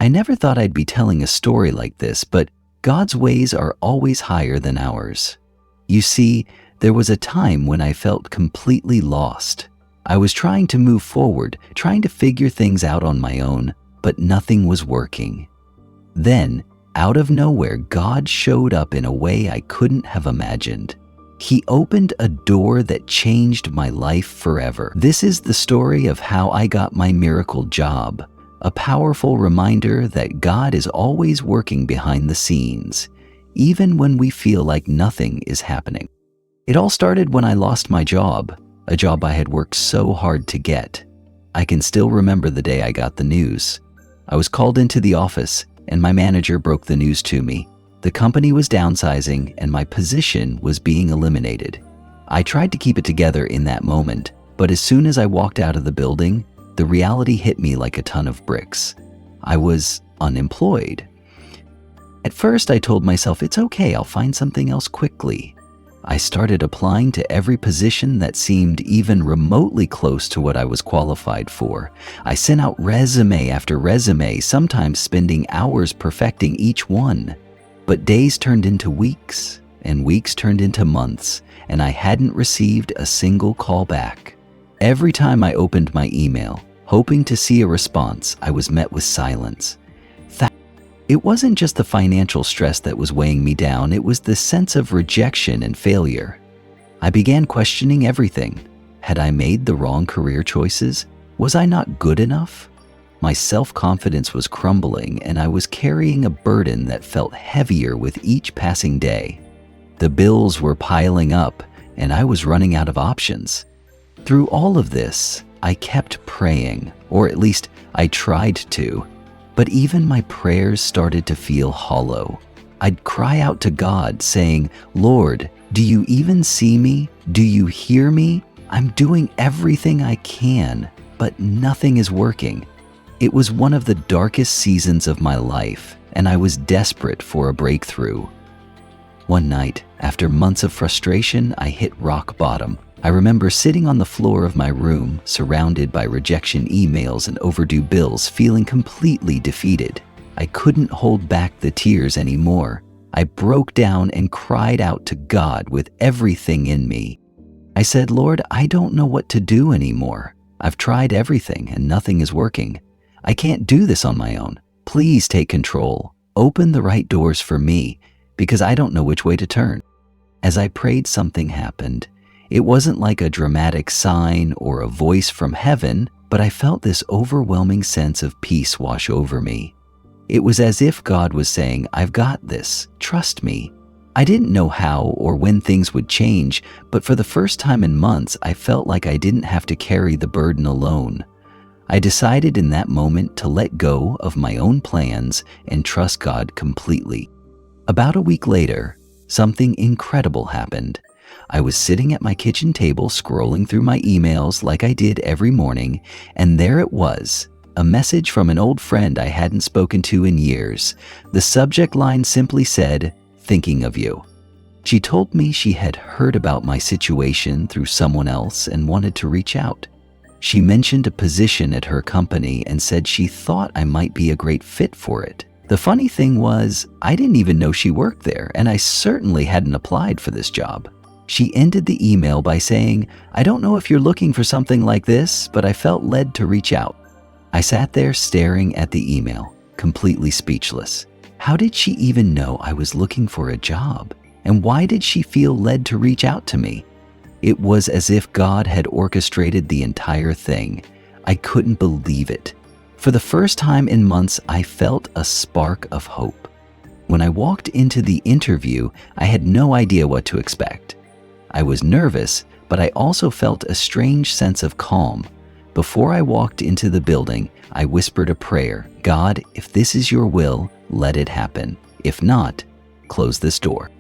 I never thought I'd be telling a story like this, but God's ways are always higher than ours. You see, there was a time when I felt completely lost. I was trying to move forward, trying to figure things out on my own, but nothing was working. Then, out of nowhere, God showed up in a way I couldn't have imagined. He opened a door that changed my life forever. This is the story of how I got my miracle job, a powerful reminder that God is always working behind the scenes, even when we feel like nothing is happening. It all started when I lost my job, a job I had worked so hard to get. I can still remember the day I got the news. I was called into the office, and my manager broke the news to me. The company was downsizing, and my position was being eliminated. I tried to keep it together in that moment, but as soon as I walked out of the building, the reality hit me like a ton of bricks. I was unemployed. At first, I told myself, it's okay, I'll find something else quickly. I started applying to every position that seemed even remotely close to what I was qualified for. I sent out resume after resume, sometimes spending hours perfecting each one. But days turned into weeks, and weeks turned into months, and I hadn't received a single call back. Every time I opened my email, hoping to see a response, I was met with silence. It wasn't just the financial stress that was weighing me down, it was the sense of rejection and failure. I began questioning everything. Had I made the wrong career choices? Was I not good enough? My self-confidence was crumbling, and I was carrying a burden that felt heavier with each passing day. The bills were piling up, and I was running out of options. Through all of this, I kept praying, or at least I tried to. But even my prayers started to feel hollow. I'd cry out to God saying, "Lord, do you even see me? Do you hear me? I'm doing everything I can, but nothing is working." It was one of the darkest seasons of my life, and I was desperate for a breakthrough. One night, after months of frustration, I hit rock bottom. I remember sitting on the floor of my room, surrounded by rejection emails and overdue bills, feeling completely defeated. I couldn't hold back the tears anymore. I broke down and cried out to God with everything in me. I said, "Lord, I don't know what to do anymore. I've tried everything and nothing is working. I can't do this on my own. Please take control. Open the right doors for me, because I don't know which way to turn." As I prayed, something happened. It wasn't like a dramatic sign or a voice from heaven, but I felt this overwhelming sense of peace wash over me. It was as if God was saying, "I've got this, trust me." I didn't know how or when things would change, but for the first time in months, I felt like I didn't have to carry the burden alone. I decided in that moment to let go of my own plans and trust God completely. About a week later, something incredible happened. I was sitting at my kitchen table scrolling through my emails like I did every morning, and there it was, a message from an old friend I hadn't spoken to in years. The subject line simply said, "Thinking of you." She told me she had heard about my situation through someone else and wanted to reach out. She mentioned a position at her company and said she thought I might be a great fit for it. The funny thing was, I didn't even know she worked there, and I certainly hadn't applied for this job. She ended the email by saying, "I don't know if you're looking for something like this, but I felt led to reach out." I sat there staring at the email, completely speechless. How did she even know I was looking for a job? And why did she feel led to reach out to me? It was as if God had orchestrated the entire thing. I couldn't believe it. For the first time in months, I felt a spark of hope. When I walked into the interview, I had no idea what to expect. I was nervous, but I also felt a strange sense of calm. Before I walked into the building, I whispered a prayer. "God, if this is your will, let it happen. If not, close this door."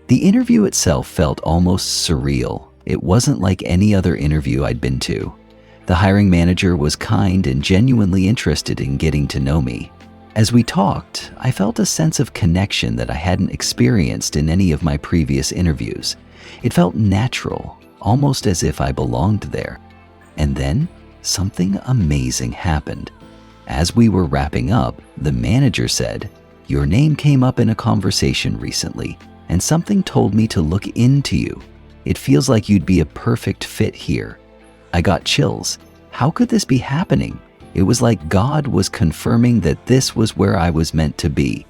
The interview itself felt almost surreal. It wasn't like any other interview I'd been to. The hiring manager was kind and genuinely interested in getting to know me. As we talked, I felt a sense of connection that I hadn't experienced in any of my previous interviews. It felt natural, almost as if I belonged there. And then, something amazing happened. As we were wrapping up, the manager said, "Your name came up in a conversation recently, and something told me to look into you. It feels like you'd be a perfect fit here." I got chills. How could this be happening? It was like God was confirming that this was where I was meant to be.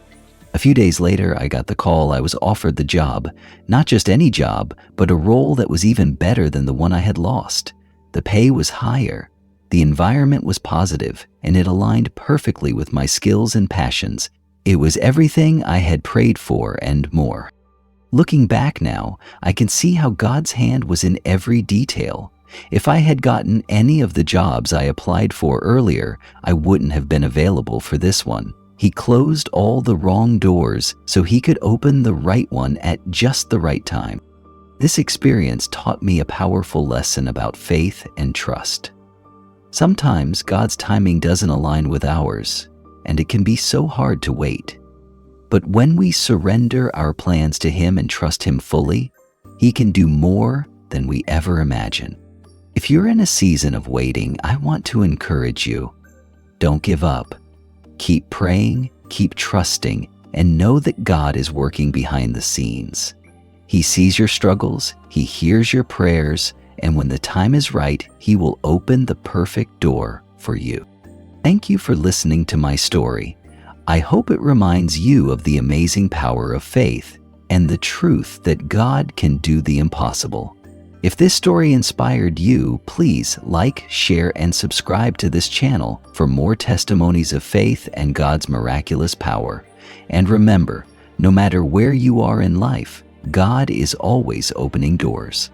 A few days later, I got the call I was offered the job. Not just any job, but a role that was even better than the one I had lost. The pay was higher. The environment was positive, and it aligned perfectly with my skills and passions. It was everything I had prayed for and more. Looking back now, I can see how God's hand was in every detail. If I had gotten any of the jobs I applied for earlier, I wouldn't have been available for this one. He closed all the wrong doors so he could open the right one at just the right time. This experience taught me a powerful lesson about faith and trust. Sometimes God's timing doesn't align with ours, and it can be so hard to wait. But when we surrender our plans to Him and trust Him fully, He can do more than we ever imagine. If you're in a season of waiting, I want to encourage you. Don't give up. Keep praying, keep trusting, and know that God is working behind the scenes. He sees your struggles, He hears your prayers, and when the time is right, He will open the perfect door for you. Thank you for listening to my story. I hope it reminds you of the amazing power of faith and the truth that God can do the impossible. If this story inspired you, please like, share, and subscribe to this channel for more testimonies of faith and God's miraculous power. And remember, no matter where you are in life, God is always opening doors.